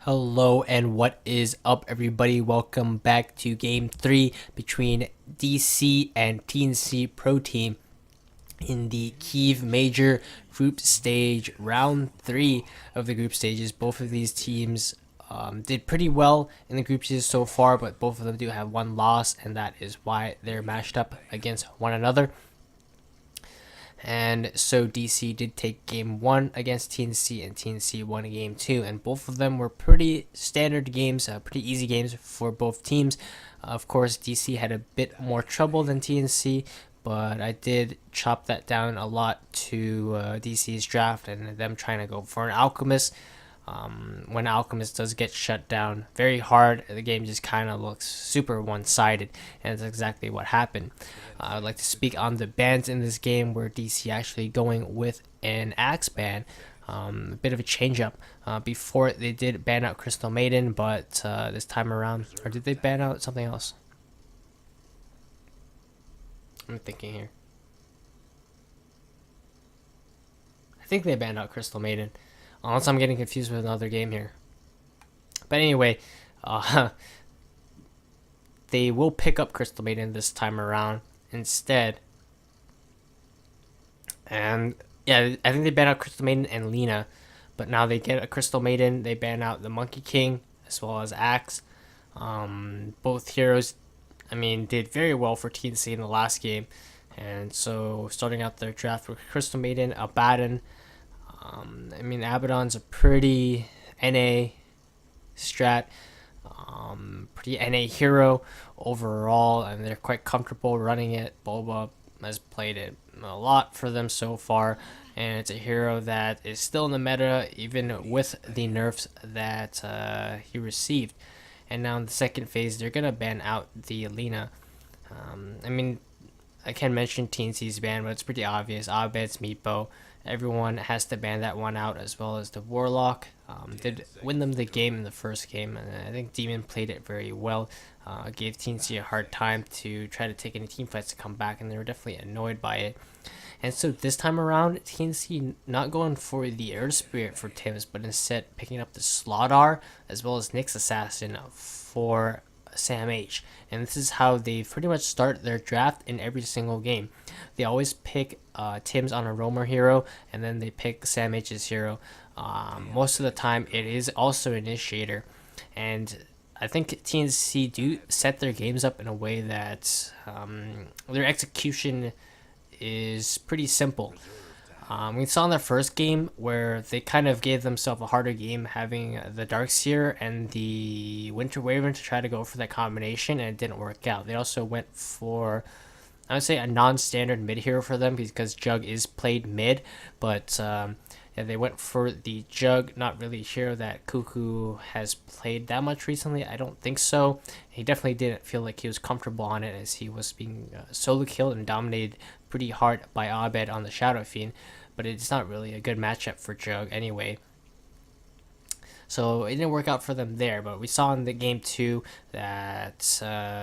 Hello and what is up, everybody? Welcome back to Game 3 between DC and TNC Pro Team in the Kiev Major Group Stage, Round 3 of the group stages. Both of these teams did pretty well in the group stages so far, but both of them do have one loss, and that is why they're matched up against one another. And so DC did take game 1 against TNC, and TNC won game 2, and both of them were pretty standard games, pretty easy games for both teams. Of course, DC had a bit more trouble than TNC, but I did chop that down a lot to DC's draft and them trying to go for an Alchemist. When Alchemist does get shut down very hard, the game just kind of looks super one-sided, and that's exactly what happened. I would like to speak on the bans in this game, where DC actually going with an Axe ban. A bit of a change up. Before they did ban out Crystal Maiden, but this time around, or did they ban out something else? I'm thinking here. I think they banned out Crystal Maiden. Unless I'm getting confused with another game here. But anyway, they will pick up Crystal Maiden this time around instead. And yeah, I think they ban out Crystal Maiden and Lena. But now they get a Crystal Maiden. They ban out the Monkey King as well as Axe. Both heroes, did very well for TNC in the last game. And so starting out their draft with Crystal Maiden, Abaddon. Abaddon's a pretty NA strat, pretty NA hero overall, and they're quite comfortable running it. Boba has played it a lot for them so far, and it's a hero that is still in the meta even with the nerfs that he received. And now in the second phase, they're going to ban out the Alina. I can mention TNC's ban, but it's pretty obvious. Abed's Meepo. Everyone has to ban that one out, as well as the Warlock. Did win them the game in the first game, and I think Demon played it very well. Gave TNC a hard time to try to take any team fights to come back, and they were definitely annoyed by it. And so this time around, TNC not going for the Earth Spirit for Tims, but instead picking up the Slaughter as well as Nyx Assassin for Sam H. And this is how they pretty much start their draft in every single game. They always pick Tim's on a roamer hero, and then they pick Sam H's hero. Most of the time, it is also Initiator. And I think TNC do set their games up in a way that their execution is pretty simple. We saw in their first game where they kind of gave themselves a harder game, having the Darkseer and the Winter Wyvern to try to go for that combination, and it didn't work out. They also went for, I would say, a non-standard mid hero for them, because Jug is played mid, but they went for the Jug, not really a hero that Cuckoo has played that much recently. I don't think so. He definitely didn't feel like he was comfortable on it, as he was being solo killed and dominated pretty hard by Abed on the Shadow Fiend, but it's not really a good matchup for Jug anyway. So it didn't work out for them there, but we saw in the game 2 that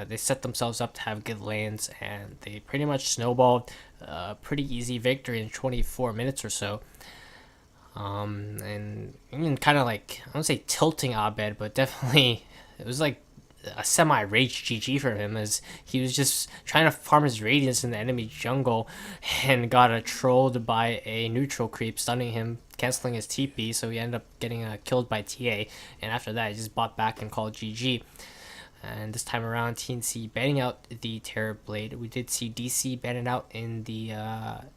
they set themselves up to have good lanes, and they pretty much snowballed a pretty easy victory in 24 minutes or so. And even kind of like, I don't say tilting Abed, but definitely it was like a semi-rage GG for him, as he was just trying to farm his radiance in the enemy jungle and got trolled by a neutral creep, stunning him, canceling his TP, so he ended up getting killed by TA, and after that he just bought back and called GG. And this time around, TNC banning out the Terror Blade. We did see DC banning out in the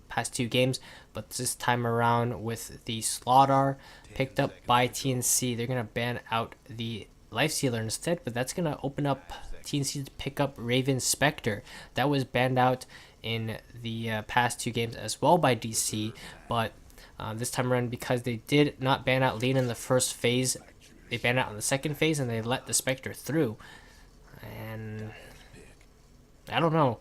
past 2 games, but this time around with the Slaughter picked up by TNC, they're going to ban out the Lifestealer instead, but that's going to open up TNC to pick up Raven Spectre. That was banned out in the past 2 games as well by DC, but this time around, because they did not ban out Lena in the first phase, they banned out in the second phase, and they let the Spectre through. And I don't know.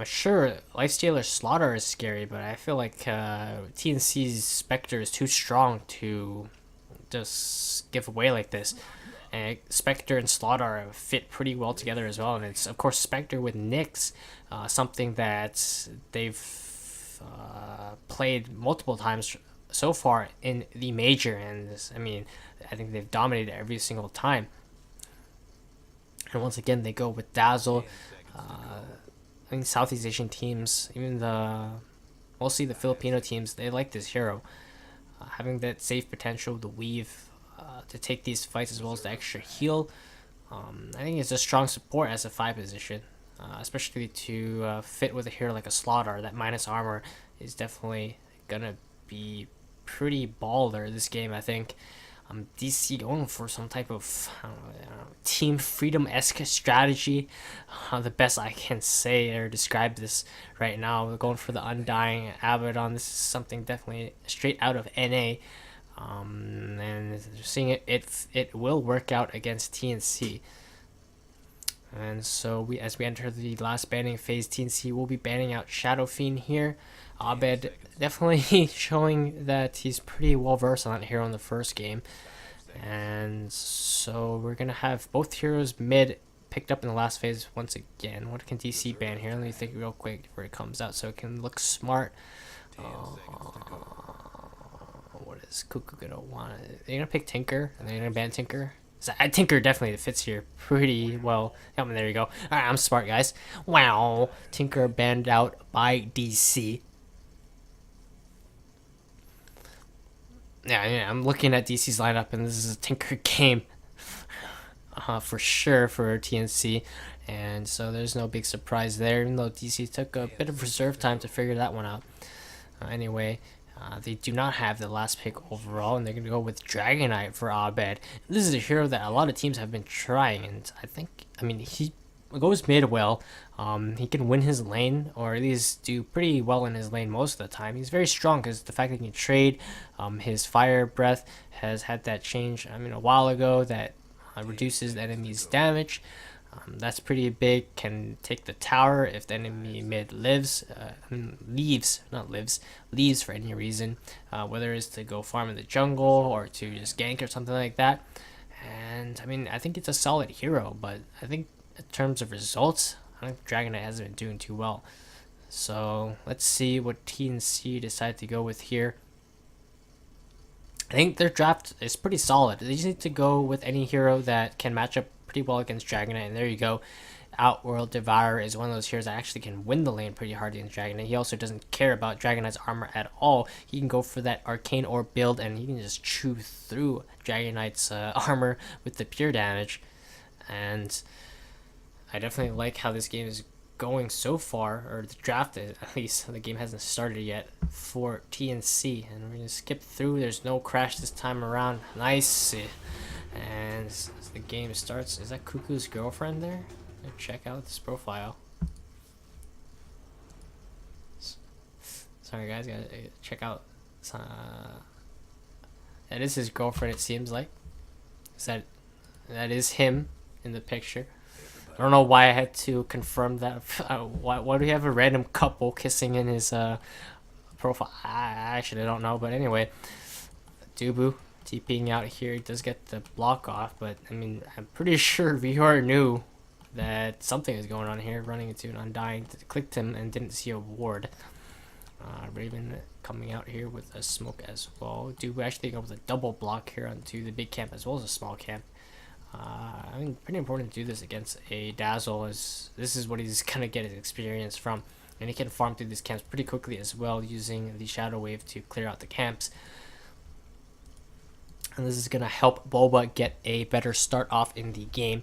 Sure, Lifestealer Slaughter is scary, but I feel like TNC's Spectre is too strong to just give away like this. And Spectre and Slaughter fit pretty well together as well, and it's of course Spectre with Nyx, something that they've played multiple times so far in the major, and this, I mean, I think they've dominated every single time. And once again, they go with Dazzle. I think Southeast Asian teams, even mostly the Filipino teams, they like this hero. Having that save potential, the weave, to take these fights, as well as the extra heal. I think it's a strong support as a 5 position, especially to fit with a hero like a Slaughter. That minus armor is definitely gonna be pretty baller this game, I think. DC going for some type of team freedom-esque strategy. The best I can say or describe this right now. We're going for the Undying Abaddon. This is something definitely straight out of NA. And seeing it will work out against TNC. And so as we enter the last banning phase, TNC will be banning out Shadow Fiend here. Abed definitely showing that he's pretty well versed on that hero in the first game. And so we're going to have both heroes mid picked up in the last phase once again. What can DC ban here? Let me think real quick before it comes out so it can look smart. What is Cuckoo going to want? They're going to pick Tinker, and they're going to ban Tinker. So, Tinker definitely fits here pretty well. There you go. Alright, I'm smart, guys. Wow. Tinker banned out by DC. Yeah, I'm looking at DC's lineup, and this is a Tinker game for sure for TNC. And so there's no big surprise there, even though DC took a bit of reserve time to figure that one out. Anyway, they do not have the last pick overall, and they're going to go with Dragonite for Abed. This is a hero that a lot of teams have been trying, and I mean, he goes mid well. He can win his lane, or at least do pretty well in his lane most of the time. He's very strong because the fact that he can trade. His Fire Breath has had that change, a while ago, that reduces the enemy's damage. That's pretty big. Can take the tower if the enemy mid leaves for any reason, whether it's to go farm in the jungle or to just gank or something like that. And I think it's a solid hero, but I think in terms of results, I think Dragonite hasn't been doing too well. So let's see what TNC decide to go with here. I think their draft is pretty solid. They just need to go with any hero that can match up pretty well against Dragonite, and there you go. Outworld Devourer is one of those heroes that actually can win the lane pretty hard against Dragonite. He also doesn't care about Dragonite's armor at all. He can go for that Arcane Orb build, and he can just chew through Dragonite's armor with the pure damage. And I definitely like how this game is going so far, or the draft is, at least. The game hasn't started yet for TNC, and we're going to skip through. There's no crash this time around. Nice. And as the game starts, is that Cuckoo's girlfriend there? Check out this profile. Sorry guys, gotta check out. That is his girlfriend, it seems like. That is him in the picture. I don't know why I had to confirm that. Why do we have a random couple kissing in his profile? I actually don't know, but anyway. Dubu TPing out here. He does get the block off, but I'm pretty sure VR knew that something is going on here. Running into an Undying, clicked him and didn't see a ward. Raven coming out here with a smoke as well. Dubu actually go with a double block here onto the big camp as well as a small camp. Pretty important to do this against a Dazzle, as this is what he's gonna get his experience from, and he can farm through these camps pretty quickly as well, using the Shadow Wave to clear out the camps. And this is gonna help Boba get a better start off in the game.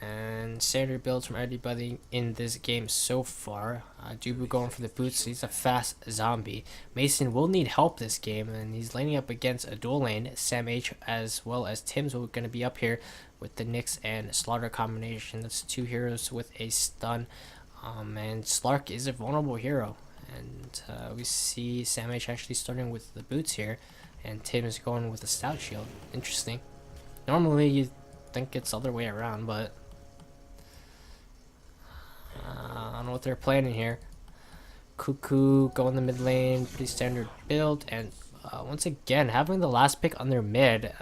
And standard builds from everybody in this game so far. Dubu going for the boots. He's a fast zombie. Mason will need help this game, and he's laning up against a dual lane. Sam H as well as Tim's will going to be up here with the Nyx and Slaughter combination. That's two heroes with a stun. And Slark is a vulnerable hero. And we see Sam H actually starting with the boots here, and Tim is going with the stout shield. Interesting. Normally you'd think it's the other way around, but I don't know what they're planning here. Cuckoo go in the mid lane, pretty standard build, and once again having the last pick on their mid,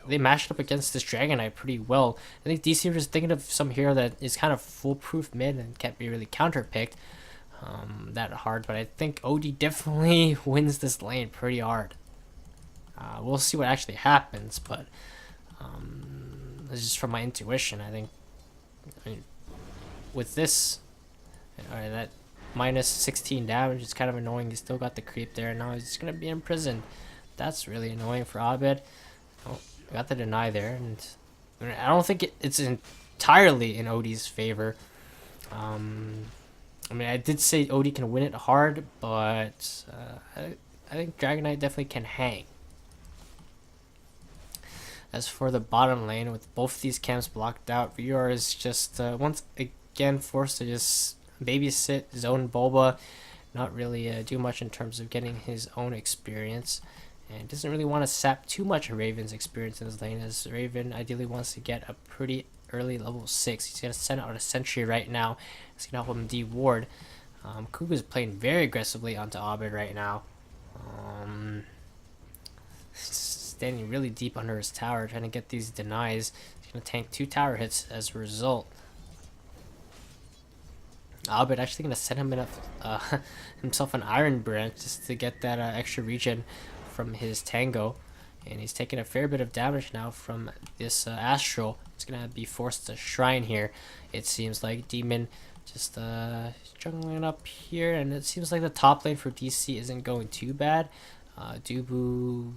they matched up against this Dragonite pretty well. I think DC was thinking of some hero that is kind of foolproof mid and can't be really counter picked. that hard, but I think OD definitely wins this lane pretty hard. We'll see what actually happens, but this is just from my intuition. I mean, with this, alright, that minus 16 damage is kind of annoying. He still got the creep there, and now he's just gonna be imprisoned. That's really annoying for Abed. Oh, got the deny there, and I don't think it's entirely in OD's favor. I mean, I did say OD can win it hard, but I think Dragon Knight definitely can hang. As for the bottom lane, with both these camps blocked out, VR is just once again forced to just babysit his own Bulba, not really do much in terms of getting his own experience, and doesn't really want to sap too much of Raven's experience in his lane, as Raven ideally wants to get a pretty early level 6. He's going to send out a sentry right now. It's going to help him de-ward. Kuga's playing very aggressively onto Abed right now. Standing really deep under his tower, trying to get these denies. He's going to tank 2 tower hits as a result. Abed actually going to send him himself an Iron Branch just to get that extra regen from his Tango. And he's taking a fair bit of damage now from this Astral. It's going to be forced to Shrine here. It seems like Demon just jungling up here. And it seems like the top lane for DC isn't going too bad. Dubu,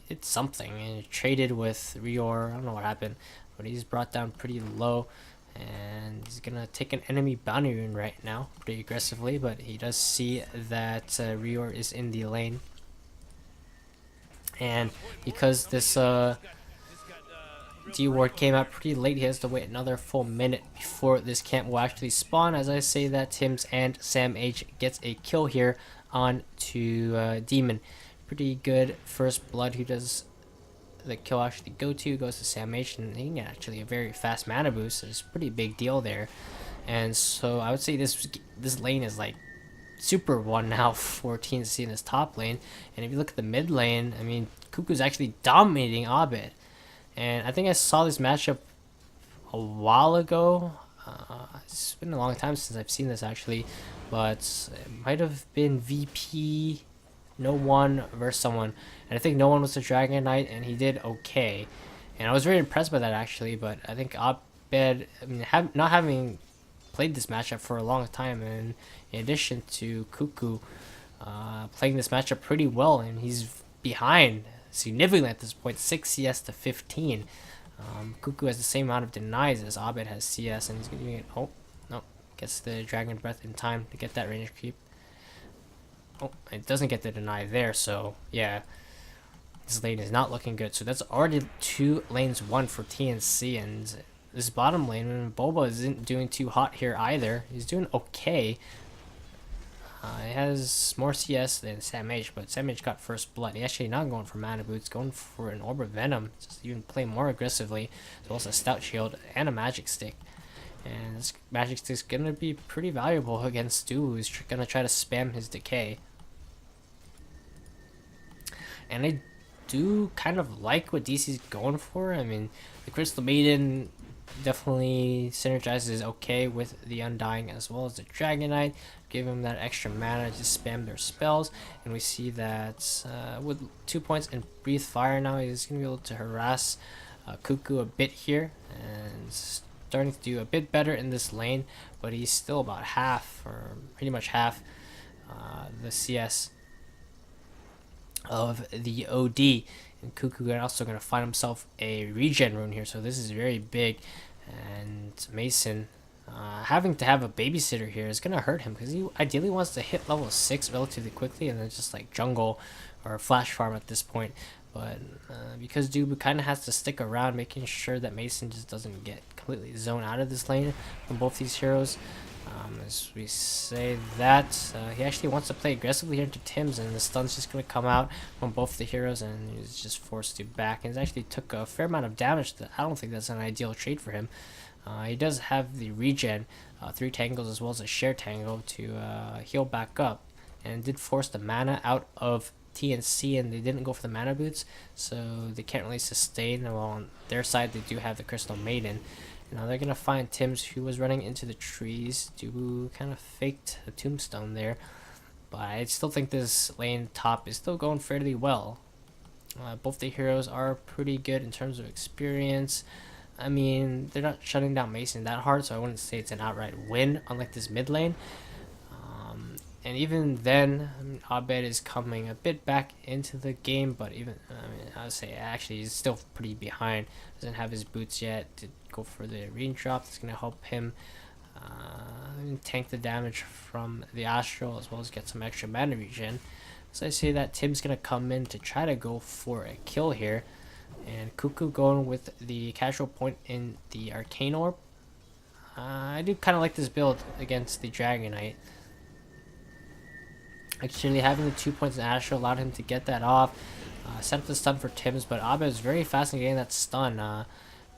it's something. And it traded with Rior. I don't know what happened, but he's brought down pretty low. And he's gonna take an enemy bounty rune right now pretty aggressively, but he does see that Rior is in the lane, and because this D-ward came out pretty late, he has to wait another full minute before this camp will actually spawn. As I say that, Tim's and Sam H gets a kill here on to Demon. Pretty good first blood. Who does the kill actually go to? Goes to Sam H, and he can get actually a very fast mana boost. So it's a pretty big deal there. And so I would say this lane is like super one now for TNC in this top lane. And if you look at the mid lane, I mean, Cuckoo's actually dominating Abed. And I think I saw this matchup a while ago. It's been a long time since I've seen this actually, but it might have been VP no one versus someone, and I think no one was the Dragon Knight, and he did okay, and I was very impressed by that actually. But I think Abed, I mean, not having played this matchup for a long time, and in addition to Cuckoo playing this matchup pretty well, and he's behind significantly at this point, 6 CS to 15. Cuckoo has the same amount of denies as Abed has CS, and he's going to get, oh no, gets the Dragon Breath in time to get that range creep. Oh, it doesn't get the deny there, so yeah, this lane is not looking good. So that's already 2 lanes won for TNC, and this bottom lane, Boba isn't doing too hot here either. He's doing okay. He has more CS than Sam H, but Sam H got first blood. He actually not going for mana boots, going for an Orb of Venom, just even play more aggressively, as well as a Stout Shield and a Magic Stick. And this Magic Stick is going to be pretty valuable against Stu, who's going to try to spam his Decay. And I do kind of like what DC's going for. I mean, the Crystal Maiden definitely synergizes okay with the Undying, as well as the Dragon Knight. Give him that extra mana to spam their spells. And we see that with 2 points in Breathe Fire now, he's going to be able to harass Cuckoo a bit here. And starting to do a bit better in this lane. But he's still about half, or pretty much half, the CS of the OD, and Cuckoo is also going to find himself a regen rune here, so this is very big. And Mason having to have a babysitter here is going to hurt him, because he ideally wants to hit level 6 relatively quickly and then just like jungle or flash farm at this point. But because Dubu kind of has to stick around, making sure that Mason just doesn't get completely zoned out of this lane from both these heroes. As we say that, he actually wants to play aggressively here into Tim's, and the stun's just going to come out from both the heroes, and he's just forced to back. And he's actually took a fair amount of damage. I don't think that's an ideal trade for him. He does have the regen, 3 tangles as well as a share tangle to heal back up, and did force the mana out of TNC, and they didn't go for the mana boots, so they can't really sustain. Well, on their side, they do have the Crystal Maiden. Now they're gonna find Tims, who was running into the trees. Dubu kind of faked a tombstone there, but I still think this lane top is still going fairly well. Both the heroes are pretty good in terms of experience. I mean, they're not shutting down Mason that hard, so I wouldn't say it's an outright win, unlike this mid lane. And even then, I mean, Abed is coming a bit back into the game, but even, I mean, I would say actually he's still pretty behind. Doesn't have his boots yet to go for the arena drop. That's going to help him tank the damage from the Astral, as well as get some extra mana regen. So I say that Tim's going to come in to try to go for a kill here. And Cuckoo going with the casual point in the Arcane Orb. I do kind of like this build against the Dragon Knight. Actually, having the 2 points in Astral allowed him to get that off. Set up the stun for Tims, but Abed is very fast in getting that stun, not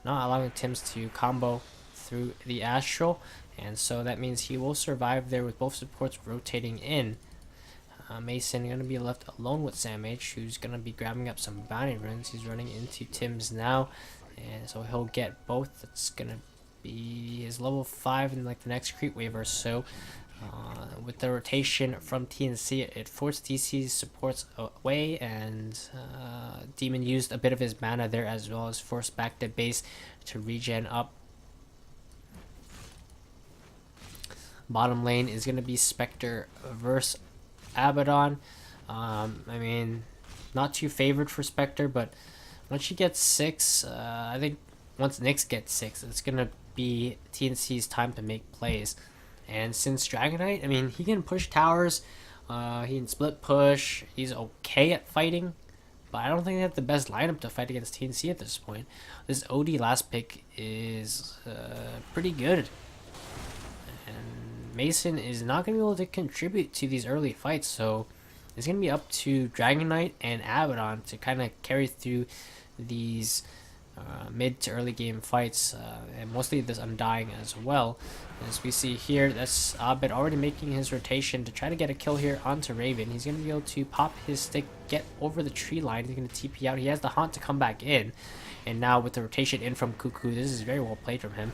allowing Tims to combo through the Astral. And so that means he will survive there with both supports rotating in. Mason going to be left alone with Sam H, who's going to be grabbing up some bounty runes. He's running into Tims now, and so he'll get both. That's going to be his level 5 in like the next creep wave or so. With the rotation from TNC, it forced DC's supports away, and Demon used a bit of his mana there, as well as forced back the base to regen up. Bottom lane is going to be Spectre versus Abaddon. I mean, not too favored for Spectre, but once she gets 6, I think once Nyx gets 6, it's going to be TNC's time to make plays. And since Dragon Knight, I mean, he can push towers, he can split push, he's okay at fighting, but I don't think they have the best lineup to fight against TNC at this point. This OD last pick is pretty good, and Mason is not going to be able to contribute to these early fights, so it's going to be up to Dragon Knight and Abaddon to kind of carry through these mid to early game fights, and mostly this Undying as well. As we see here, that's Abed already making his rotation to try to get a kill here onto Raven. He's going to be able to pop his stick, get over the tree line. He's going to TP out. He has the haunt to come back in, and now with the rotation in from Cuckoo, this is very well played from him.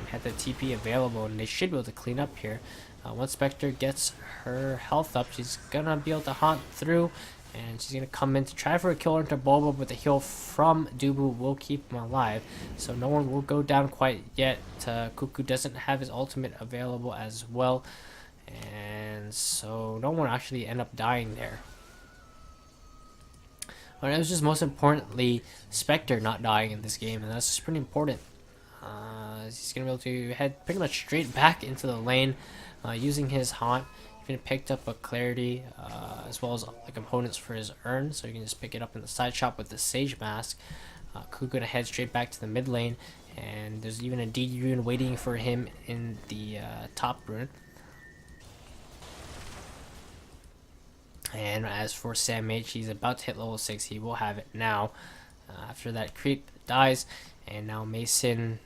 Had the TP available, and they should be able to clean up here. Once Spectre gets her health up, she's going to be able to haunt through, and she's going to come in to try for a kill into Boba, but the heal from Dubu will keep him alive. So no one will go down quite yet. Cuckoo doesn't have his ultimate available as well. And so no one actually end up dying there. But it was just most importantly Spectre not dying in this game, and that's just pretty important. He's going to be able to head pretty much straight back into the lane using his haunt. Even picked up a clarity as well as the components for his urn, so you can just pick it up in the side shop with the Sage Mask. Kuku gonna head straight back to the mid lane, and there's even a DD rune waiting for him in the top rune. And as for Sam H, he's about to hit level 6. He will have it now after that creep dies. And now Mason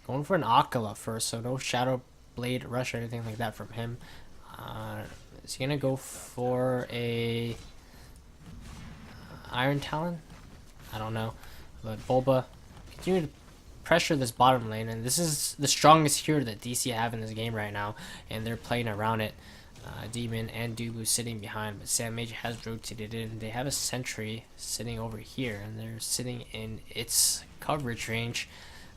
going for an Akala first, so no Shadow Blade Rush or anything like that from him. Is he gonna go for a Iron Talon? I don't know. But Bulba continue to pressure this bottom lane, and this is the strongest hero that DC have in this game right now, and they're playing around it. Demon and Dubu sitting behind, but Sam Mage has rotated in. They have a sentry sitting over here, and they're sitting in its coverage range,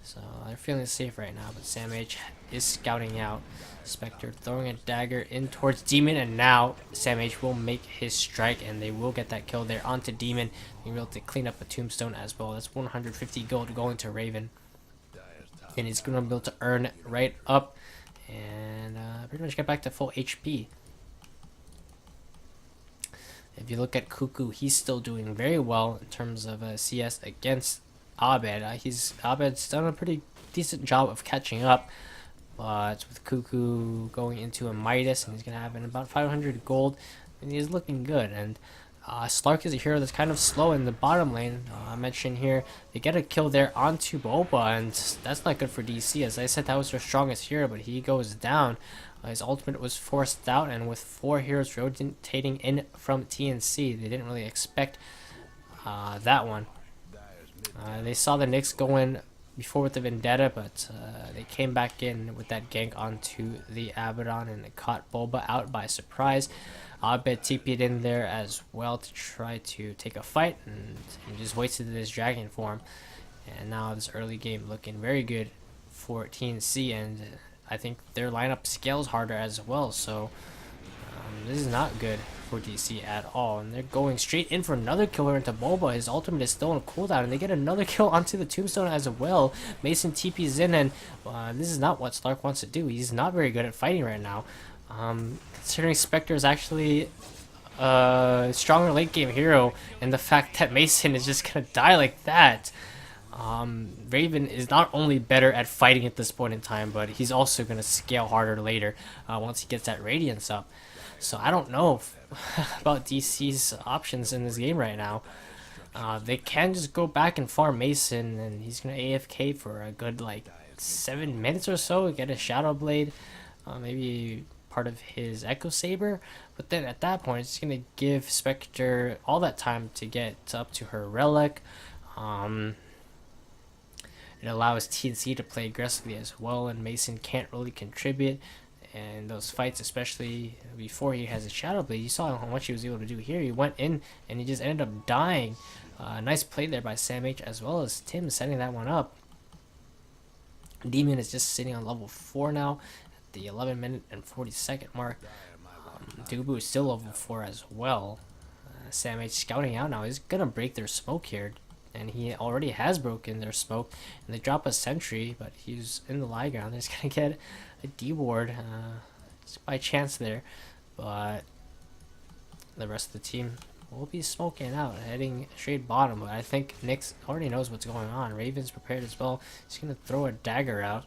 so they're feeling safe right now. But Sam Mage is scouting out. Spectre throwing a dagger in towards Demon, and now Sam H will make his strike, and they will get that kill there onto Demon. They'll be able to clean up a tombstone as well. That's 150 gold going to Raven, and he's going to be able to earn right up and pretty much get back to full HP. If you look at Cuckoo, he's still doing very well in terms of CS against Abed. Abed's done a pretty decent job of catching up. But with Cuckoo going into a Midas, and he's going to have about 500 gold, and he's looking good. And Slark is a hero that's kind of slow in the bottom lane. I mentioned here, they get a kill there onto Boba, and that's not good for DC. As I said, that was their strongest hero, but he goes down. His ultimate was forced out, and with 4 heroes rotating in from TNC, they didn't really expect that one. They saw the Nyx go in before with the Vendetta, but they came back in with that gank onto the Abaddon, and it caught Boba out by surprise. Abed TP'd in there as well to try to take a fight, and he just wasted his dragon form. And now this early game looking very good for TNC, and I think their lineup scales harder as well, so this is not good for DC at all. And they're going straight in for another killer into Boba. His ultimate is still on cooldown, and they get another kill onto the tombstone as well. Mason TP's in, and this is not what Slark wants to do. He's not very good at fighting right now. Considering Spectre is actually a stronger late game hero, and the fact that Mason is just gonna die like that, Raven is not only better at fighting at this point in time, but he's also gonna scale harder later once he gets that Radiance up. So I don't know about DC's options in this game right now. They can just go back and farm Mason, and he's gonna AFK for a good like 7 minutes or so, get a Shadow Blade, maybe part of his Echo Saber, but then at that point it's gonna give Spectre all that time to get up to her Relic. It allows TNC to play aggressively as well, and Mason can't really contribute. And those fights, especially before he has a Shadow Blade, you saw how much he was able to do here. He went in and he just ended up dying. Nice play there by Sam H as well as Tim setting that one up. Demon is just sitting on level 4 now at the 11-minute and 40-second mark. Dubu is still level 4 as well. Sam H scouting out now. He's going to break their smoke here, and he already has broken their smoke. And they drop a sentry, but he's in the lie ground. They're just going to get a D-ward just by chance there, but the rest of the team will be smoking out, heading straight bottom. But I think Nyx already knows what's going on. Raven's prepared as well. He's going to throw a dagger out.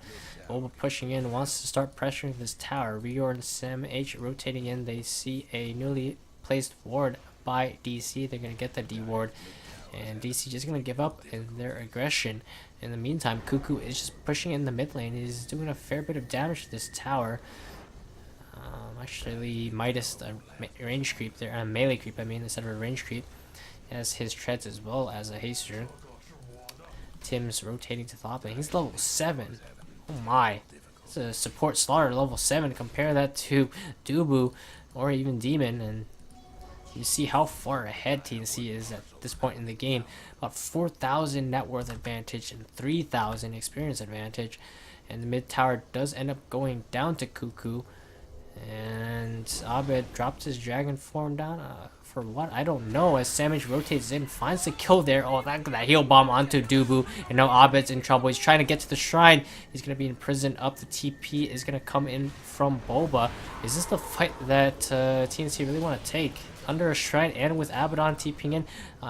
Boba pushing in, wants to start pressuring this tower. Rior and Sam H rotating in. They see a newly placed ward by DC. They're going to get the D-ward, and DC just going to give up in their aggression. In the meantime, Cuckoo is just pushing in the mid lane. He's doing a fair bit of damage to this tower. Actually, Midas, a range creep there, a melee creep, I mean, instead of a range creep. He has his treads as well as a haster. Tim's rotating to top lane. He's level 7. Oh my. It's a support slaughter level 7. Compare that to Dubu or even Demon, and you see how far ahead TNC is at this point in the game. About 4,000 net worth advantage and 3,000 experience advantage. And the mid tower does end up going down to Cuckoo. And Abed drops his dragon form down. For what? I don't know. As Samage rotates in, finds the kill there. Oh, that heal bomb onto Dubu. And now Abed's in trouble. He's trying to get to the shrine. He's going to be imprisoned up. The TP is going to come in from Boba. Is this the fight that TNC really want to take? Under a shrine and with Abaddon TPing in.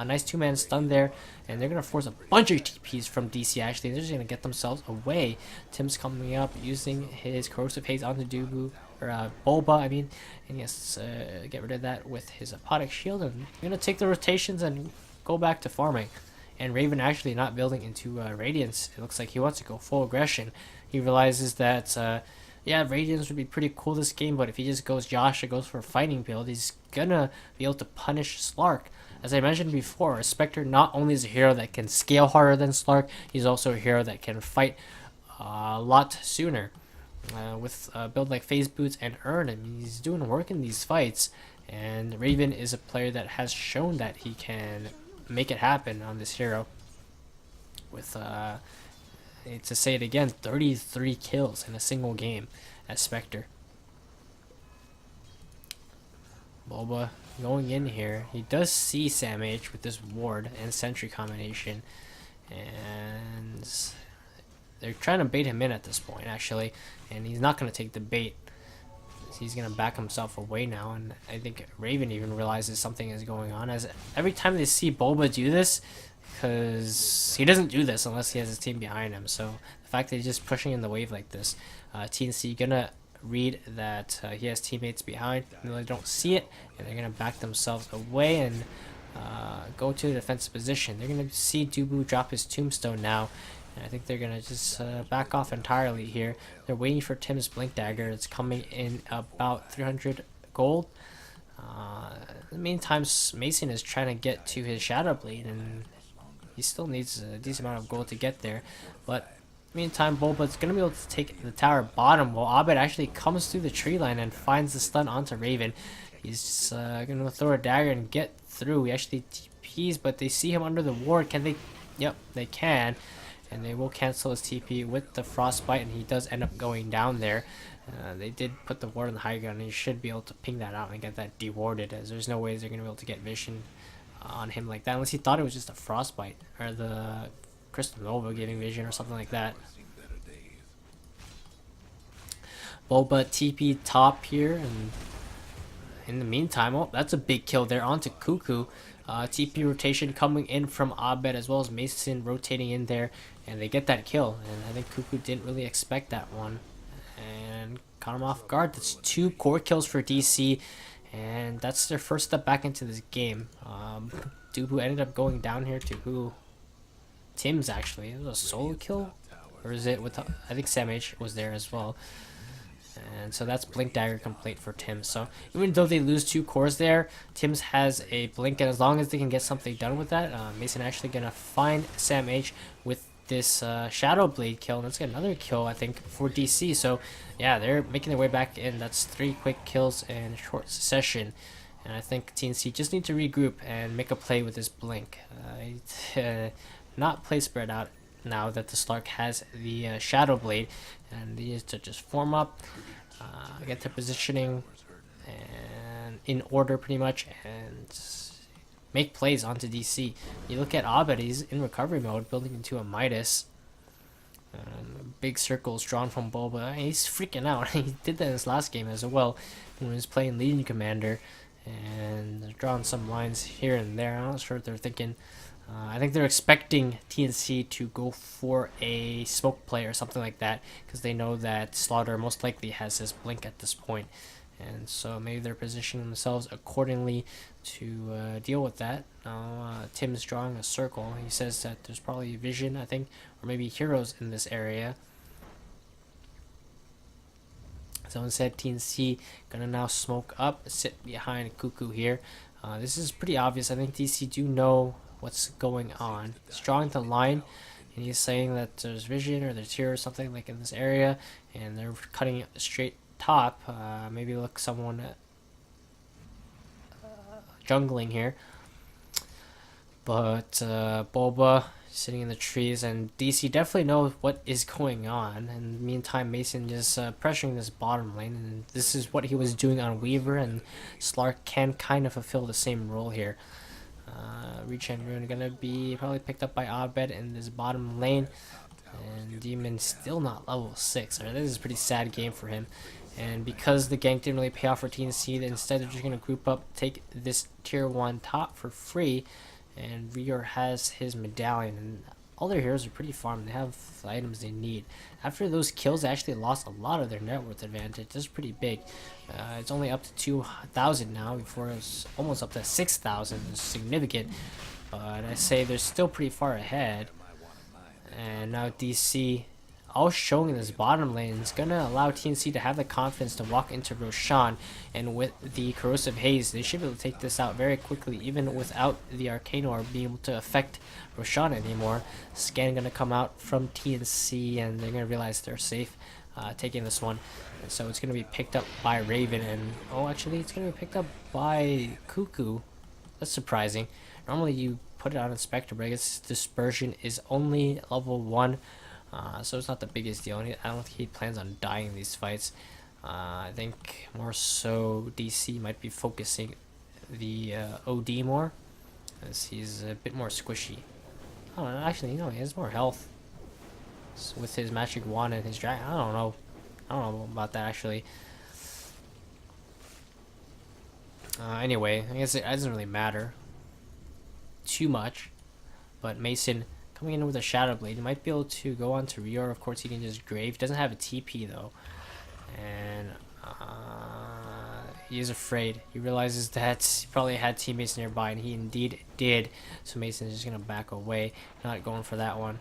Nice two-man stun there. And they're going to force a bunch of TPs from DC actually. They're just going to get themselves away. Tim's coming up using his Corrosive Haze onto Dubu. Or Boba, I mean. And yes, get rid of that with his Apodic Shield. And you're going to take the rotations and go back to farming. And Raven actually not building into Radiance. It looks like he wants to go full aggression. He realizes that... yeah, Radiance would be pretty cool this game, but if he just goes Josh or goes for a fighting build, he's gonna be able to punish Slark. As I mentioned before, Spectre not only is a hero that can scale harder than Slark, he's also a hero that can fight a lot sooner. With a build like Phase Boots and Earn, I mean, he's doing work in these fights, and Raven is a player that has shown that he can make it happen on this hero. With to say it again, 33 kills in a single game as Spectre. Boba going in here. He does see Sam H with this ward and sentry combination, and they're trying to bait him in at this point actually, and he's not going to take the bait. He's going to back himself away now, and I think Raven even realizes something is going on, as every time they see Boba do this, because he doesn't do this unless he has his team behind him. So the fact that he's just pushing in the wave like this, TNC gonna read that he has teammates behind, and they don't see it, and they're gonna back themselves away and go to a defensive position. They're gonna see Dubu drop his tombstone now, and I think they're gonna just back off entirely here. They're waiting for Tim's blink dagger. It's coming in about 300 gold. In the meantime, Mason is trying to get to his Shadow Blade, and he still needs a decent amount of gold to get there. But meantime, Bulba's gonna be able to take the tower bottom, while Abed actually comes through the tree line and finds the stun onto Raven. He's just gonna throw a dagger and get through. He actually TPs, but they see him under the ward. Can they? Yep, they can. And they will cancel his TP with the frostbite, and he does end up going down there. They did put the ward on the high ground, and he should be able to ping that out and get that dewarded, as there's no way they're going to be able to get vision on him like that, unless he thought it was just a frostbite, or the Crystal Nova giving vision or something like that. Bulba TP top here, and in the meantime, oh, that's a big kill there onto Cuckoo. TP rotation coming in from Abed, as well as Mason rotating in there, and they get that kill. And I think Cuckoo didn't really expect that one, and caught him off guard. That's 2 core kills for DC, and that's their first step back into this game. Dubu ended up going down here to who? Tim's, actually. It was a solo kill, or is it with? I think Sam H was there as well. And so that's Blink Dagger complete for Tim. So even though they lose 2 cores there, Tim's has a Blink, and as long as they can get something done with that, Mason actually gonna find Sam H with this Shadow Blade kill, and let's get another kill, I think, for DC. So yeah, they're making their way back in. That's 3 quick kills in short succession, and I think TNC just need to regroup and make a play with this Blink. Not play spread out now that the Slark has the Shadow Blade, and they need to just form up, get their positioning and in order pretty much, and make plays onto DC. You look at Abed, he's in recovery mode, building into a Midas. Big circles drawn from Bulba. He's freaking out. He did that in his last game as well when he was playing Legion Commander, and they're drawing some lines here and there. I'm not sure what they're thinking. I think they're expecting TNC to go for a smoke play or something like that, because they know that Slaughter most likely has his Blink at this point. And so maybe they're positioning themselves accordingly to deal with that. Now, Tim's drawing a circle. He says that there's probably vision, I think, or maybe heroes in this area. Someone said TNC gonna now smoke up, sit behind Cuckoo here. This is pretty obvious. I think TNC do know what's going on. He's drawing the line, and he's saying that there's vision or there's here or something like in this area, and they're cutting straight top. Maybe look someone jungling here, but Bulba sitting in the trees, and DC definitely knows what is going on. And meantime, Mason just pressuring this bottom lane, and this is what he was doing on Weaver, and Slark can kind of fulfill the same role here. Regen Rune gonna be probably picked up by Abed in this bottom lane, and Demon still not level 6. This is a pretty sad game for him, and because the gank didn't really pay off for TNC, instead they're just gonna group up, take this tier 1 top for free, and Rior has his medallion, and all their heroes are pretty farmed. They have the items they need. After those kills, they actually lost a lot of their net worth advantage. That's pretty big. It's only up to 2,000 now. Before it was almost up to 6,000. It's significant, but I say they're still pretty far ahead. And now DC, all showing in this bottom lane, is gonna allow TNC to have the confidence to walk into Roshan, and with the Corrosive Haze, they should be able to take this out very quickly, even without the Arcane Orb being able to affect Roshan anymore. Scan gonna come out from TNC, and they're gonna realize they're safe taking this one. And so it's gonna be picked up by Raven, and oh, actually, it's gonna be picked up by Cuckoo. That's surprising. Normally, you put it on Inspector, but I guess Dispersion is only level 1. So it's not the biggest deal. I don't think he plans on dying in these fights. I think more so DC might be focusing the OD more, as he's a bit more squishy. Oh, actually, he has more health with his magic wand and his dragon. I don't know about that actually. Anyway, I guess it doesn't really matter too much. But Mason coming in with a Shadow Blade, he might be able to go on to Rior. Of course, he can just Grave. He doesn't have a TP though, and he is afraid. He realizes that he probably had teammates nearby, and he indeed did. So Mason is just gonna back away, not going for that one.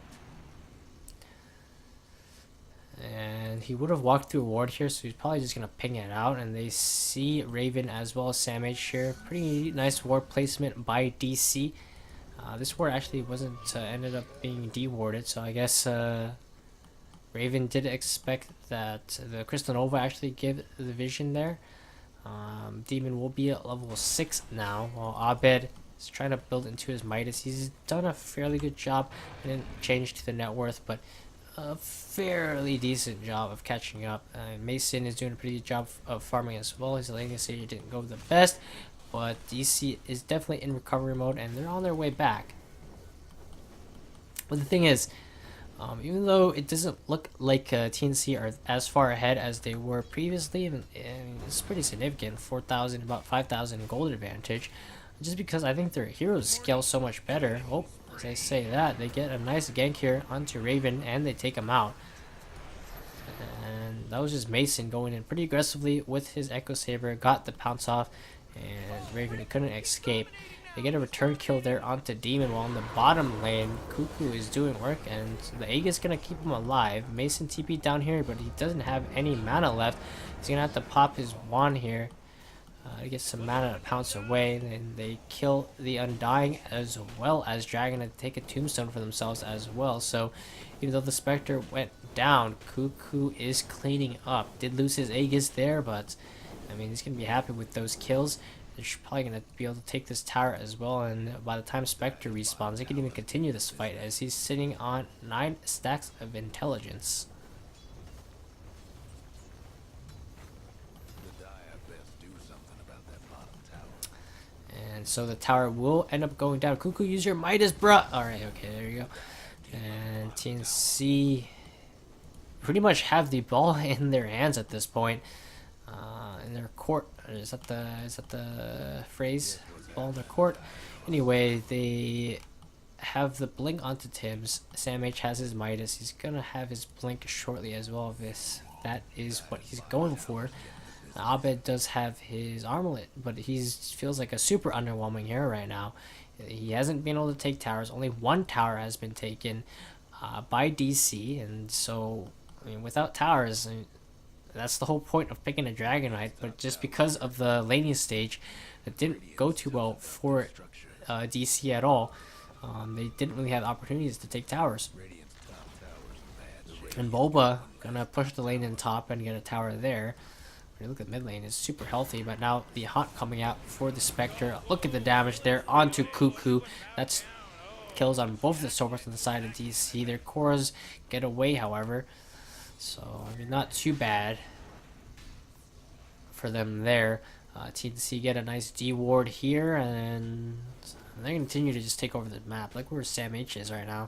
And he would have walked through a ward here, so he's probably just gonna ping it out. And they see Raven as well as Sam H here. Pretty nice ward placement by DC. This ward actually wasn't ended up being dewarded, so I guess Raven did expect that the Crystal Nova actually give the vision there. Demon will be at level 6 now, while Abed is trying to build into his Midas. He's done a fairly good job. He didn't change to the net worth, but a fairly decent job of catching up. Mason is doing a pretty good job of farming as well. His laning stage didn't go the best, but DC is definitely in recovery mode, and they're on their way back. But the thing is, even though it doesn't look like TNC are as far ahead as they were previously, and it's pretty significant, 4,000, about 5,000 gold advantage, just because I think their heroes scale so much better. Oh, as I say that, they get a nice gank here onto Raven, and they take him out. And that was just Mason going in pretty aggressively with his Echo Saber, got the pounce off, and Raven couldn't escape. They get a return kill there onto Demon, while in the bottom lane, Cuckoo is doing work, and the Egg is going to keep him alive. Mason TP down here, but he doesn't have any mana left. He's going to have to pop his wand here to get some mana to pounce away. And then they kill the Undying as well as Dragon to take a tombstone for themselves as well. So even though the Spectre went down, Cuckoo is cleaning up. Did lose his Aegis there, but I mean, he's going to be happy with those kills. They're probably going to be able to take this tower as well, and by the time Spectre respawns, they can even continue this fight as he's sitting on 9 stacks of intelligence. And so the tower will end up going down. Cuckoo, use your Midas, bruh! Alright, okay, there you go. And TNC pretty much have the ball in their hands at this point. In their court, is that the phrase? Ball in their court. Anyway, they have the blink onto Tim's. Sam H has his Midas. He's gonna have his blink shortly as well. That is what he's going for. Abed does have his armlet, but he feels like a super underwhelming hero right now. He hasn't been able to take towers. Only one tower has been taken by DC, and so I mean, without towers, I mean, that's the whole point of picking a Dragon Knight. But just because of the laning stage, it didn't go too well for DC at all. They didn't really have opportunities to take towers. And Boba gonna push the lane in top and get a tower there. When you look at mid lane, it's super healthy, but now the Haunt coming out for the Spectre. Look at the damage there onto Cuckoo. That's kills on both the swords on the side of DC. Their cores get away, however. So, I mean, not too bad for them there. TNC get a nice D ward here, and they continue to just take over the map. Like where Sam H is right now.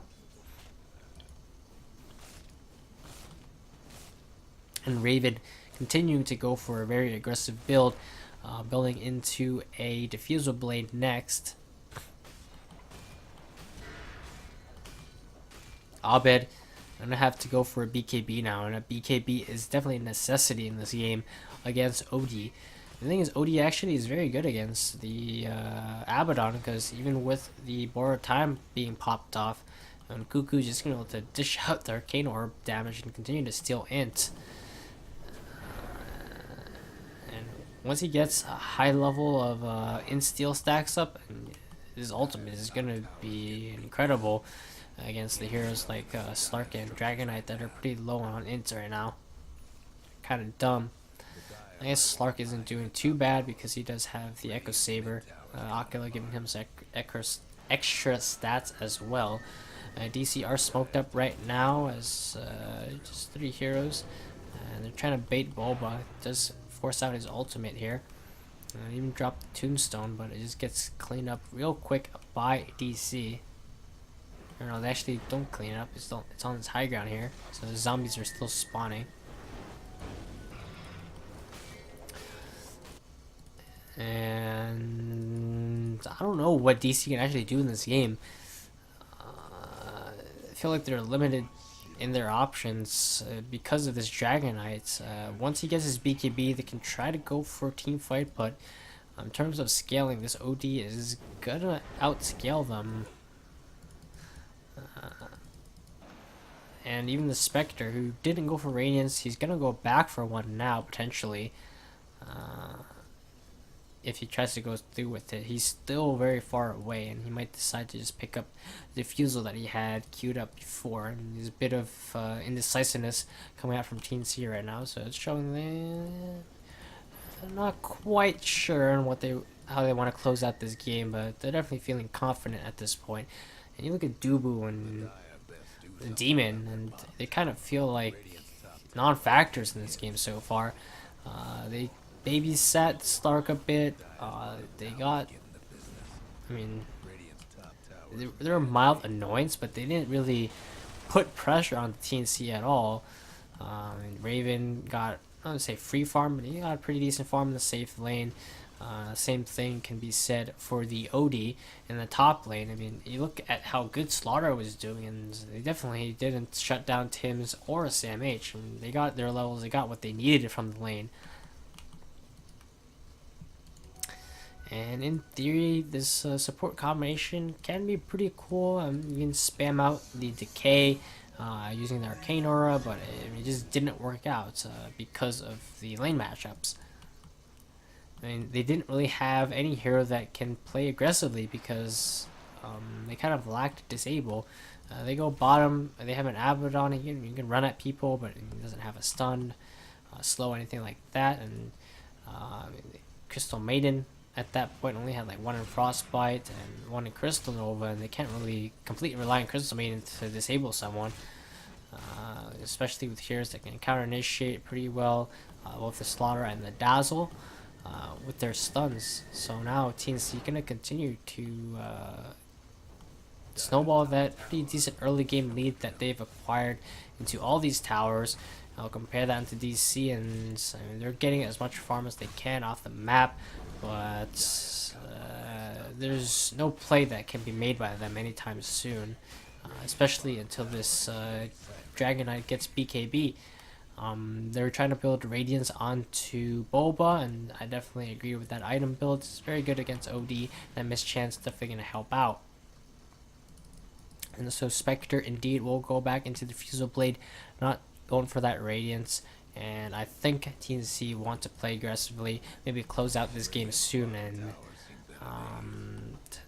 And Raven continuing to go for a very aggressive build, building into a Diffusal Blade next. Abed I'm gonna have to go for a BKB now, and a BKB is definitely a necessity in this game against OD. The thing is, OD actually is very good against the Abaddon, because even with the borrowed time being popped off, and Cuckoo's just gonna be able to dish out the Arcane Orb damage and continue to steal int. And once he gets a high level of int steal stacks up, and his ultimate is gonna be incredible against the heroes like Slark and Dragon Knight that are pretty low on ints right now. Kind of dumb. I guess Slark isn't doing too bad because he does have the Echo Saber. Akila giving him some extra stats as well. DC are smoked up right now as just 3 heroes. And they're trying to bait Boba. It does force out his ultimate here. Even drop the Tombstone, but it just gets cleaned up real quick by DC. No, they actually don't clean it up. It's on this high ground here, so the zombies are still spawning. And I don't know what DC can actually do in this game. I feel like they're limited in their options because of this Dragon Knight. Once he gets his BKB, they can try to go for a team fight, but in terms of scaling, this OD is gonna outscale them. And even the Spectre, who didn't go for Radiance, he's gonna go back for one now, potentially. if he tries to go through with it, he's still very far away, and he might decide to just pick up the defusal that he had queued up before. And there's a bit of indecisiveness coming out from TNC right now, so it's showing they're not quite sure on how they want to close out this game, but they're definitely feeling confident at this point. And you look at Dubu and the Demon, and they kind of feel like non-factors in this game so far. They babysat Stark a bit. They got, I mean, they're a mild annoyance, but they didn't really put pressure on the TNC at all. Raven got, I don't say free farm, but he got a pretty decent farm in the safe lane. Same thing can be said for the OD in the top lane. I mean, you look at how good Slaughter was doing, and they definitely didn't shut down Tim's or Sam H. And they got their levels, they got what they needed from the lane. And in theory, this support combination can be pretty cool. You can spam out the Decay using the Arcane Aura, but it just didn't work out because of the lane matchups. I mean, they didn't really have any hero that can play aggressively because they kind of lacked disable. They go bottom, they have an Abaddon, you can run at people, but it doesn't have a stun, slow, anything like that. And Crystal Maiden at that point only had like one in Frostbite and one in Crystal Nova, and they can't really completely rely on Crystal Maiden to disable someone, especially with heroes that can counter initiate pretty well, both the Slaughter and the Dazzle. With their stuns. So now TNC gonna continue to snowball that pretty decent early game lead that they've acquired into all these towers. I'll compare that to DC, and I mean, they're getting as much farm as they can off the map, but there's no play that can be made by them anytime soon, especially until this Dragon Knight gets BKB. They're trying to build Radiance onto Boba, and I definitely agree with that item build. It's very good against OD. That mischance definitely going to help out. And so Spectre indeed will go back into the Fusel Blade, not going for that Radiance. And I think TNC want to play aggressively, maybe close out this game soon, and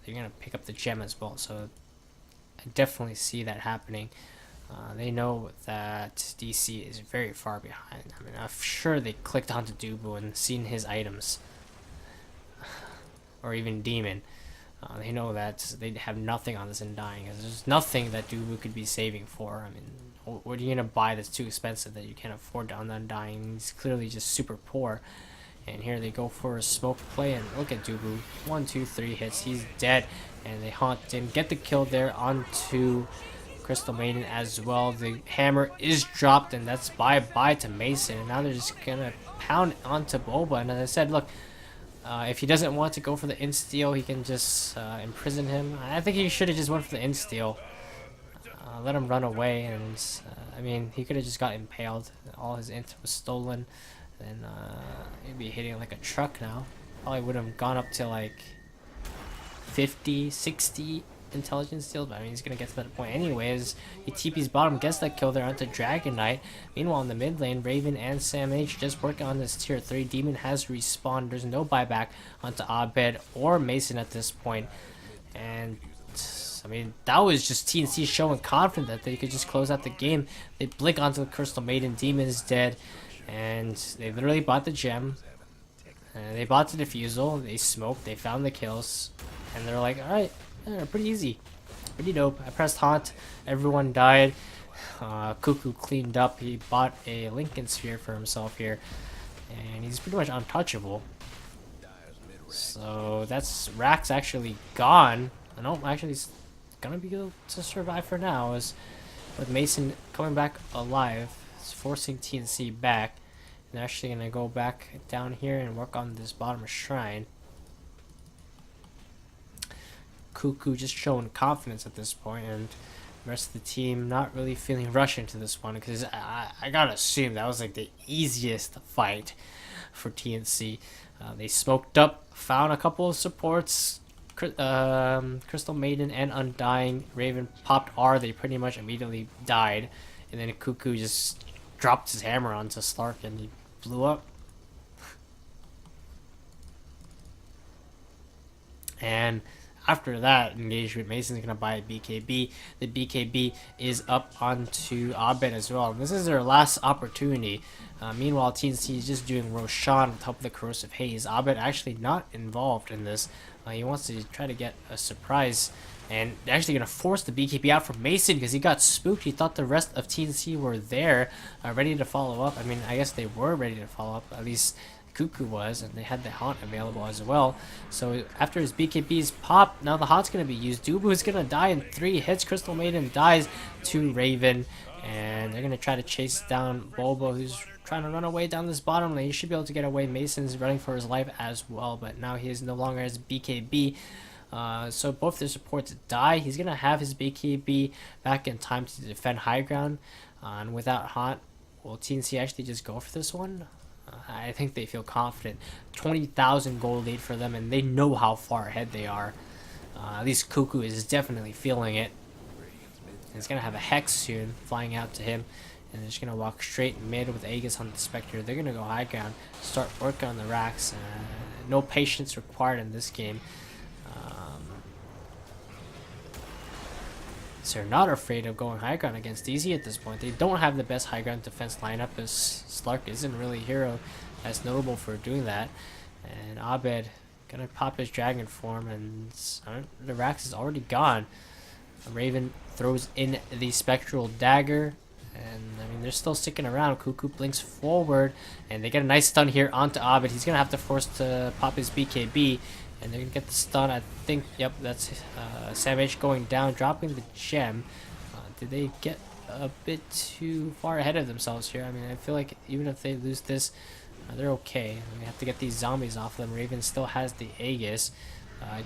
they're going to pick up the gem as well. So I definitely see that happening. They know that DC is very far behind. I mean, I'm sure they clicked onto Dubu and seen his items. Or even Demon. They know that they have nothing on this Undying. There's nothing that Dubu could be saving for. I mean, what are you going to buy that's too expensive that you can't afford on the Undying? He's clearly just super poor. And here they go for a smoke play, and look at Dubu. 1, 2, 3 hits. He's dead. And they haunt him. Get the kill there onto Crystal Maiden as well. The hammer is dropped, and that's bye-bye to Mason. And now they're just gonna pound onto Boba. And as I said, look, if he doesn't want to go for the insteal, he can just imprison him. I think he should have just went for the insteal. Let him run away, and I mean, he could have just got impaled. All his int was stolen, and he'd be hitting like a truck now. Probably would have gone up to like 50, 60 intelligence steals, but I mean, he's gonna get to that point anyways. He TP's bottom, gets that kill there onto Dragon Knight. Meanwhile, in the mid lane, Raven and Sam H just working on this tier 3. Demon has respawned. There's no buyback onto Abed or Mason at this point. And I mean, that was just TNC showing confident that they could just close out the game. They blink onto the Crystal Maiden. Demon is dead, and they literally bought the gem. They bought the defusal. They smoked. They found the kills, and they're like, all right. Yeah, pretty easy, pretty dope. I pressed haunt, everyone died. Cuckoo cleaned up. He bought a Lincoln Sphere for himself here, and he's pretty much untouchable. So that's Rax actually gone. I don't actually, he's gonna be able to survive for now. As with Mason coming back alive, it's forcing TNC back. And they're actually gonna go back down here and work on this bottom shrine. Cuckoo just showing confidence at this point, and the rest of the team not really feeling rushed into this one, because I gotta assume that was like the easiest fight for TNC. They smoked up, found a couple of supports, Crystal Maiden and Undying. Raven popped R, they pretty much immediately died, and then Cuckoo just dropped his hammer onto Stark and he blew up. And after that engagement, Mason's going to buy a BKB. The BKB is up onto Abed as well. This is their last opportunity. Meanwhile, TNC is just doing Roshan with help of the Corrosive Haze. Abed actually not involved in this. He wants to try to get a surprise. And they're actually going to force the BKB out from Mason because he got spooked. He thought the rest of TNC were there, ready to follow up. I mean, I guess they were ready to follow up. At least Cuckoo was, and they had the Haunt available as well. So after his BKBs pop, now the Haunt's going to be used. Dubu is going to die in 3 hits. Crystal Maiden dies to Raven, and they're going to try to chase down Bobo, who's trying to run away down this bottom lane. He should be able to get away. Mason's running for his life as well, but now he is no longer as BKB. So both the supports die. He's going to have his BKB back in time to defend high ground. And without Haunt, will TNC actually just go for this one? I think they feel confident. 20,000 gold lead for them, and they know how far ahead they are. At least Cuckoo is definitely feeling it. And he's going to have a Hex soon flying out to him. And they're just going to walk straight mid with Aegis on the Spectre. They're going to go high ground, start working on the racks. No patience required in this game. So they're not afraid of going high ground against DZ at this point. They don't have the best high ground defense lineup, as Slark isn't really a hero that's notable for doing that. And Abed gonna pop his dragon form, and the Rax is already gone. Raven throws in the spectral dagger, and I mean they're still sticking around. Cuckoo blinks forward, and they get a nice stun here onto Abed. He's gonna have to force to pop his BKB. And they're going to get the stun. I think, yep, that's Sam H going down, dropping the gem. Did they get a bit too far ahead of themselves here? I mean, I feel like even if they lose this, they're okay. We have to get these zombies off them. Raven still has the Aegis.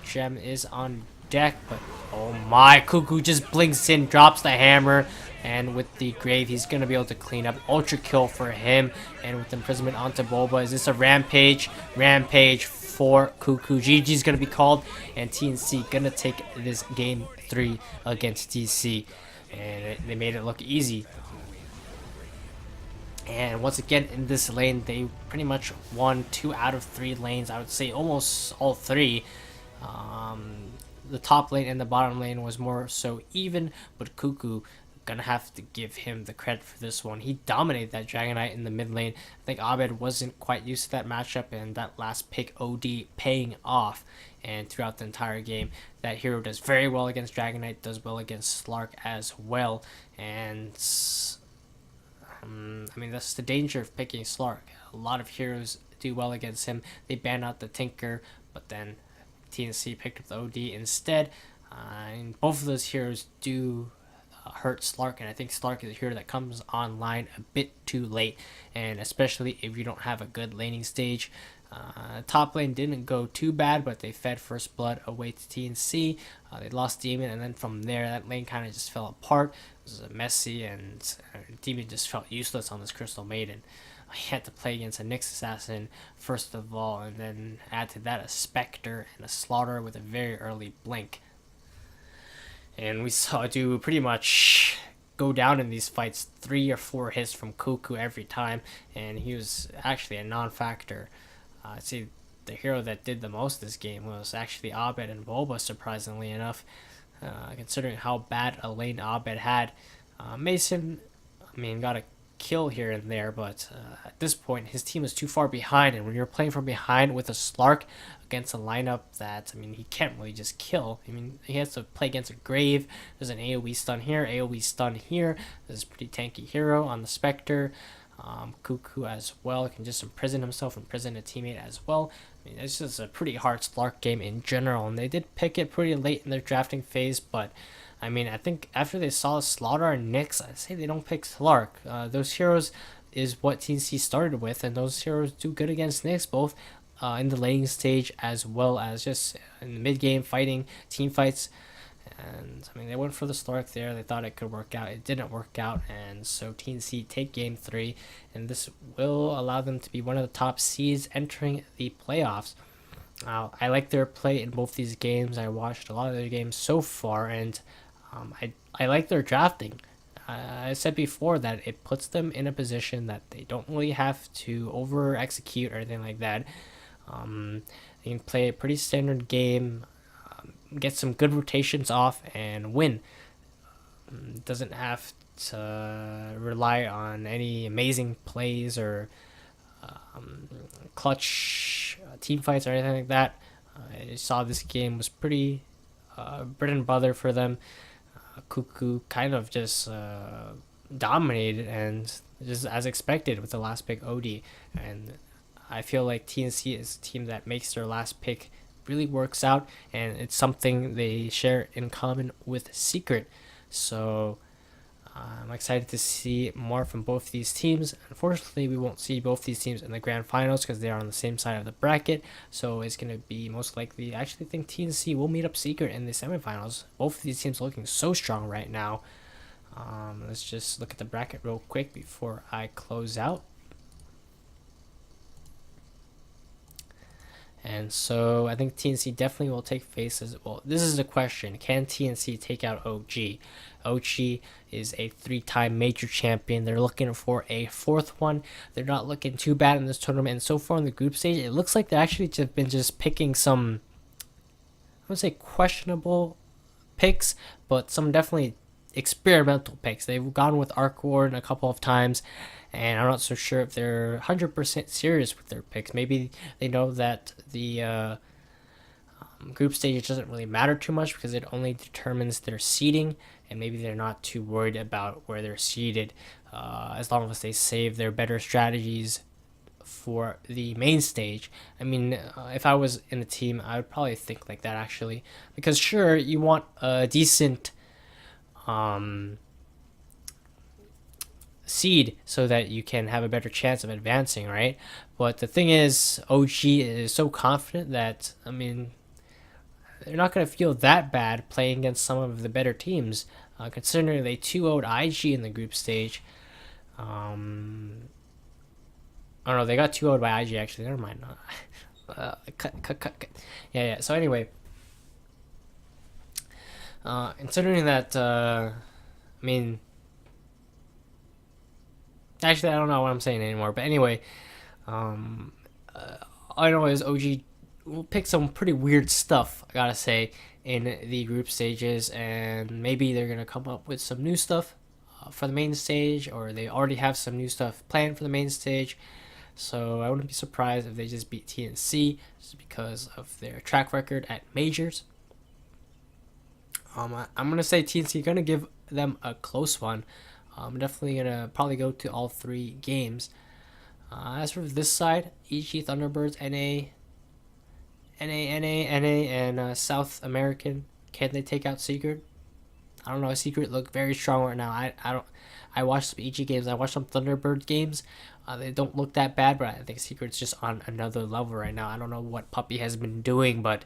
Gem is on deck, but oh my, Cuckoo just blinks in, drops the hammer. And with the Grave, he's going to be able to clean up. Ultra kill for him. And with imprisonment onto Boba, is this a rampage? Rampage for Cuckoo. GG's going to be called, and TNC going to take this game 3 against DC. And they made it look easy. And once again, in this lane, they pretty much won 2 out of 3 lanes. I would say almost all 3. The top lane and the bottom lane was more so even, but Cuckoo gonna have to give him the credit for this one. He dominated that Dragon Knight in the mid lane. I think Abed wasn't quite used to that matchup, and that last pick OD paying off. And throughout the entire game, that hero does very well against Dragon Knight, does well against Slark as well. And I mean, that's the danger of picking Slark. A lot of heroes do well against him. They ban out the Tinker, but then TNC picked up the OD instead. And both of those heroes do hurt Slark, and I think Slark is a hero that comes online a bit too late, and especially if you don't have a good laning stage. Top lane didn't go too bad, but they fed First Blood away to TNC. They lost Demon, and then from there, that lane kind of just fell apart. It was messy, and Demon just felt useless on this Crystal Maiden. He had to play against a Nyx Assassin first of all, and then add to that a Spectre and a Slaughter with a very early blink. And we saw do pretty much go down in these fights, 3 or 4 hits from Cuckoo every time, and he was actually a non-factor. I'd say the hero that did the most this game was actually Abed and Boba, surprisingly enough, considering how bad a lane Abed had. Mason, I mean, got a kill here and there, but at this point his team is too far behind, and when you're playing from behind with a Slark against a lineup that, I mean, he can't really just kill. I mean, he has to play against a Grave. There's an AoE stun here, AoE stun here. There's a pretty tanky hero on the Spectre. Cuckoo as well can just imprison himself, imprison a teammate as well. I mean, it's just a pretty hard Slark game in general, and they did pick it pretty late in their drafting phase, but I mean, I think after they saw Slaughter and Nyx, I say they don't pick Slark. Those heroes is what TNC started with, and those heroes do good against Nyx, both in the laning stage as well as just in the mid game fighting team fights. And I mean, they went for the Slark there. They thought it could work out. It didn't work out, and so TNC take game 3, and this will allow them to be one of the top seeds entering the playoffs. I like their play in both these games. I watched a lot of their games so far, and I like their drafting. I said before that it puts them in a position that they don't really have to over execute or anything like that. They can play a pretty standard game. get some good rotations off and win. Doesn't have to rely on any amazing plays or clutch team fights or anything like that. I saw this game was pretty bread and butter for them. Cuckoo kind of just dominated and just as expected with the last pick OD. And I feel like TNC is a team that makes their last pick really works out, and it's something they share in common with Secret. So I'm excited to see more from both these teams. Unfortunately, we won't see both these teams in the grand finals because they are on the same side of the bracket. So it's going to be most likely, I actually think TNC will meet up Secret in the semifinals. Both of these teams are looking so strong right now. Let's just look at the bracket real quick before I close out. And so I think TNC definitely will take faces. Well, this is the question. Can TNC take out OG? OG is a 3-time major champion. They're looking for a 4th one. They're not looking too bad in this tournament. And so far in the group stage, it looks like they're actually just picking some, I would say questionable picks, but some definitely experimental picks. They've gone with Arc Ward a couple of times, and I'm not so sure if they're 100% serious with their picks. Maybe they know that the group stage doesn't really matter too much because it only determines their seeding, and maybe they're not too worried about where they're seeded as long as they save their better strategies for the main stage. I mean, if I was in the team, I would probably think like that actually, because sure, you want a decent seed so that you can have a better chance of advancing, right? But the thing is, OG is so confident that, I mean, they're not going to feel that bad playing against some of the better teams, considering they 2-0'd IG in the group stage. Oh no, they got 2-0'd by IG actually. Never mind. Cut. Yeah. So anyway, considering that, I mean, actually, I don't know what I'm saying anymore. But anyway, all I know is OG will pick some pretty weird stuff, I gotta say, in the group stages. And maybe they're going to come up with some new stuff for the main stage, or they already have some new stuff planned for the main stage. So I wouldn't be surprised if they just beat TNC just because of their track record at majors. I'm going to say TNC going to give them a close one. I'm definitely going to probably go to all 3 games. As for this side, EG, Thunderbirds, NA, and South American, can they take out Secret? I don't know. Secret look very strong right now. I watched some EG games. I watched some Thunderbird games. They don't look that bad, but I think Secret's just on another level right now. I don't know what Puppy has been doing, but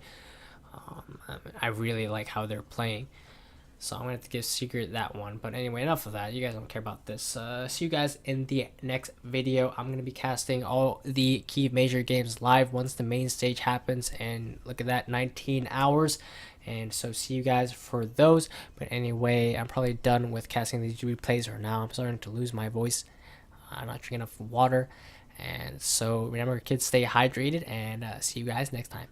I really like how they're playing. So I'm going to have to give Secret that one. But anyway, enough of that. You guys don't care about this. See you guys in the next video. I'm going to be casting all the Kiev major games live once the main stage happens. And look at that, 19 hours. And so see you guys for those. But anyway, I'm probably done with casting these replays for now. I'm starting to lose my voice. I'm not drinking enough water. And so remember, kids, stay hydrated. And see you guys next time.